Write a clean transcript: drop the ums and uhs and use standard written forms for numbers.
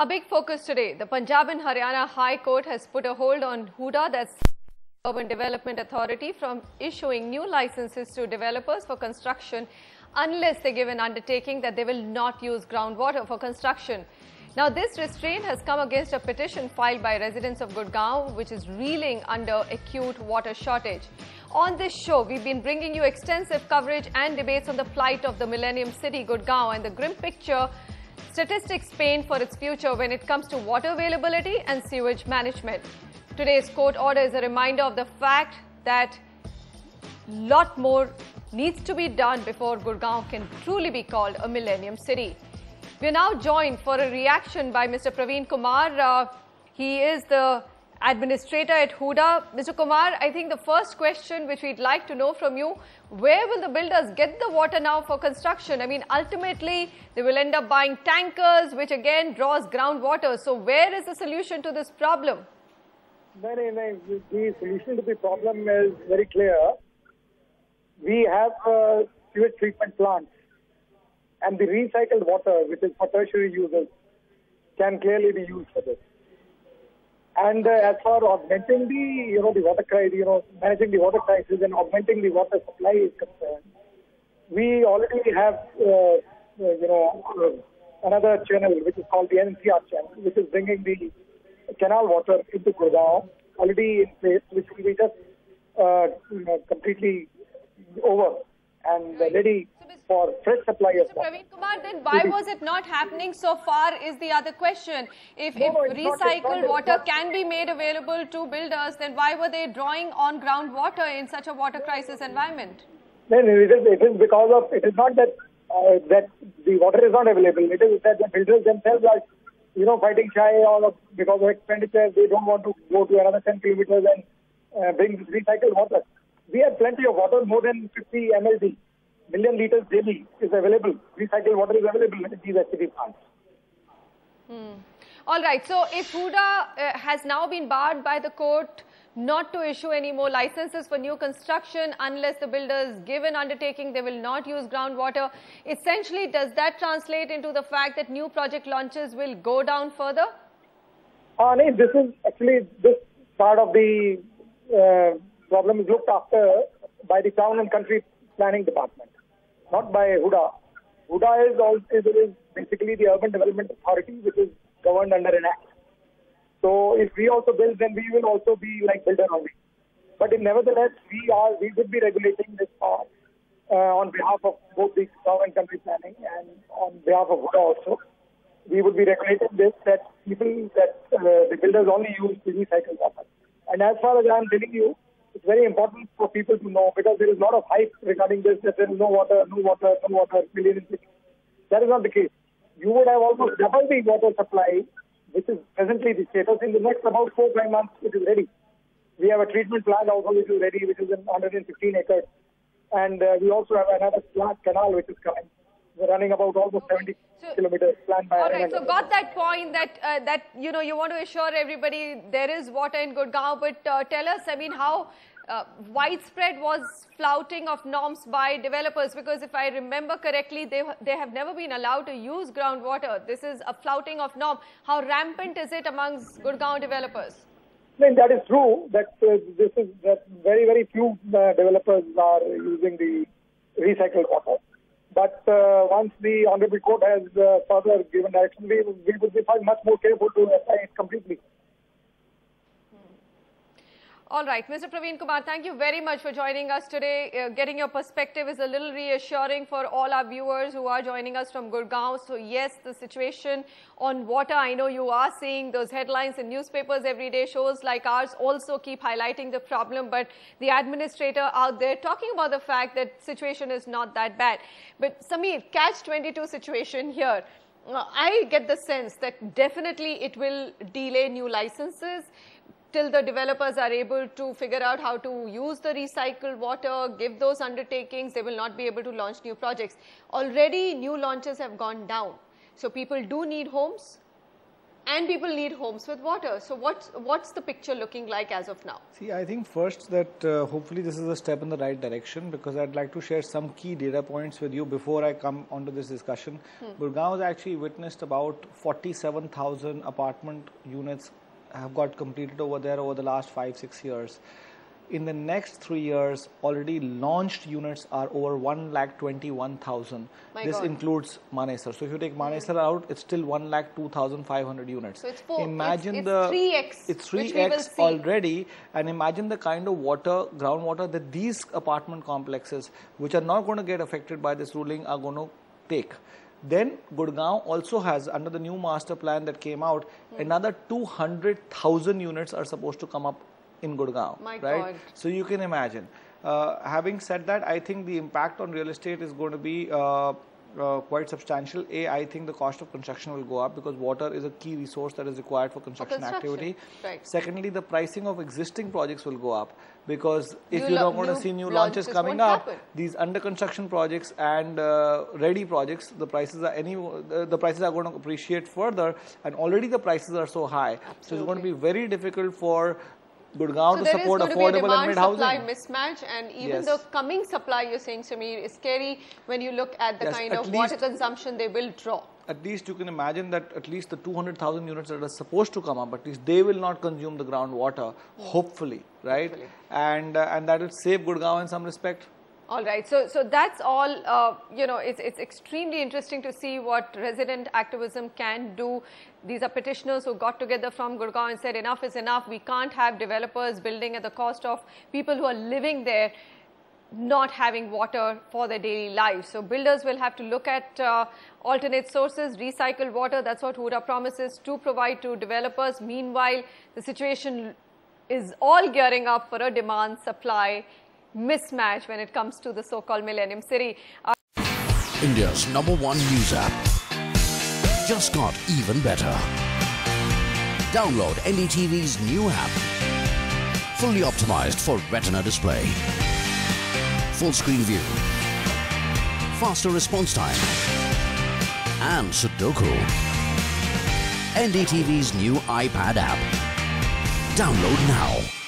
A big focus today. The Punjab and Haryana High Court has put a hold on Huda, that's Urban Development Authority, from issuing new licenses to developers for construction unless they give an undertaking that they will not use groundwater for construction. Now, this restraint has come against a petition filed by residents of Gurgaon, which is reeling under acute water shortage. On this show, we've been bringing you extensive coverage and debates on the plight of the Millennium City, Gurgaon, and the grim picture statistics paint for its future when it comes to water availability and sewage management. Today's court order is a reminder of the fact that a lot more needs to be done before Gurgaon can truly be called a Millennium City. We are now joined for a reaction by Mr. Praveen Kumar. He is the administrator at Huda. Mr. Kumar, I think the first question which we'd like to know from you, where will the builders get the water now for construction? I mean, ultimately, they will end up buying tankers, which again draws groundwater. So where is the solution to this problem? The solution to the problem is very clear. We have sewage treatment plants, and the recycled water, which is for tertiary users, can clearly be used for this. And as for augmenting the water crisis, managing the water crisis and augmenting the water supply is concerned, we already have another channel which is called the NCR channel, which is bringing the canal water into Gurgaon already in place, which will be just completely over and ready for fresh supply of water. Praveen Kumar, then why was it not happening so far is the other question. If recycled water can be made available to builders, then why were they drawing on groundwater in such a water crisis environment? Then it is because of, it is not that that the water is not available. It is that the builders themselves are fighting shy or because of expenditure. They don't want to go to another 10 kilometers and bring this recycled water. We have plenty of water, more than 50 MLD. Million liters daily is available. Recycled water is available in these SCD plants. All right. So if Huda has now been barred by the court not to issue any more licenses for new construction unless the builders give an undertaking they will not use groundwater, essentially does that translate into the fact that new project launches will go down further? No, this is actually, this part of the problem is looked after by the Town and Country Planning Department, not by Huda. Huda is basically the Urban Development Authority, which is governed under an act. So if we also build, then we will also be like builder only. But nevertheless, we would be regulating this part on behalf of both the Town and Country Planning and on behalf of Huda also. We would be regulating this, that the builders only use the recycled water. And as far as I am telling you, it's very important for people to know, because there is a lot of hype regarding this, that there is no water, Millennium City. That is not the case. You would have almost double the water supply, which is presently the status. In the next about 4-5 months, it is ready. We have a treatment plant also which is ready, which is in 115 acres. And we also have another canal which is coming. We're running about almost 70 kilometers planned by. All right, so got that point that you want to assure everybody there is water in Gurgaon, but tell us, I mean, how widespread was flouting of norms by developers? Because if I remember correctly, they have never been allowed to use groundwater. This is a flouting of norm. How rampant is it amongst Gurgaon developers? That is true. That very, very few developers are using the recycled water. But once the Honorable Court has further given direction, we would be much more careful to apply it completely. All right, Mr. Praveen Kumar, thank you very much for joining us today. Getting your perspective is a little reassuring for all our viewers who are joining us from Gurgaon. So yes, the situation on water, I know you are seeing those headlines in newspapers every day. Shows like ours also keep highlighting the problem, but the administrator out there talking about the fact that situation is not that bad. But Sameer, catch-22 situation here. I get the sense that definitely it will delay new licenses till the developers are able to figure out how to use the recycled water, give those undertakings. They will not be able to launch new projects. Already new launches have gone down. So people do need homes and people need homes with water. So what's the picture looking like as of now? See, I think first that hopefully this is a step in the right direction, because I'd like to share some key data points with you before I come onto this discussion. Gurgaon has actually witnessed about 47,000 apartment units have got completed over there over the last 5-6 years. In the next 3 years, already launched units are over 1,21,000. This God. includes Manesar. So if you take Manesar out, it's still 1,02,500 units. So it's Imagine it's the 3x. It's 3x already, and imagine the kind of water, groundwater that these apartment complexes, which are not going to get affected by this ruling, are going to take. Then Gurgaon also has, under the new master plan that came out, another 200,000 units are supposed to come up in Gurgaon, right? God. So you can imagine. Having said that, I think the impact on real estate is going to be quite substantial. I think the cost of construction will go up because water is a key resource that is required for construction activity. Right. Secondly, the pricing of existing projects will go up because if you're not going to see new launches coming up, these under construction projects and ready projects, the prices are going to appreciate further, and already the prices are so high. Absolutely. So it's going to be very difficult for Gurgaon to support affordable and mid-housing. There is going to be a demand-supply mismatch, and even the coming supply, you're saying, Sameer, is scary when you look at the kind of water consumption they will draw. At least you can imagine that at least the 200,000 units that are supposed to come up, at least they will not consume the groundwater, hopefully, right? Hopefully. And that will save Gurgaon in some respect. All right, so that's all, it's extremely interesting to see what resident activism can do. These are petitioners who got together from Gurgaon and said enough is enough. We can't have developers building at the cost of people who are living there not having water for their daily lives. So builders will have to look at alternate sources, recycled water. That's what Huda promises to provide to developers. Meanwhile, the situation is all gearing up for a demand-supply mismatch when it comes to the so-called Millennium City. India's #1 news app just got even better. Download NDTV's new app. Fully optimized for retina display. Full screen view. Faster response time. And Sudoku. NDTV's new iPad app. Download now.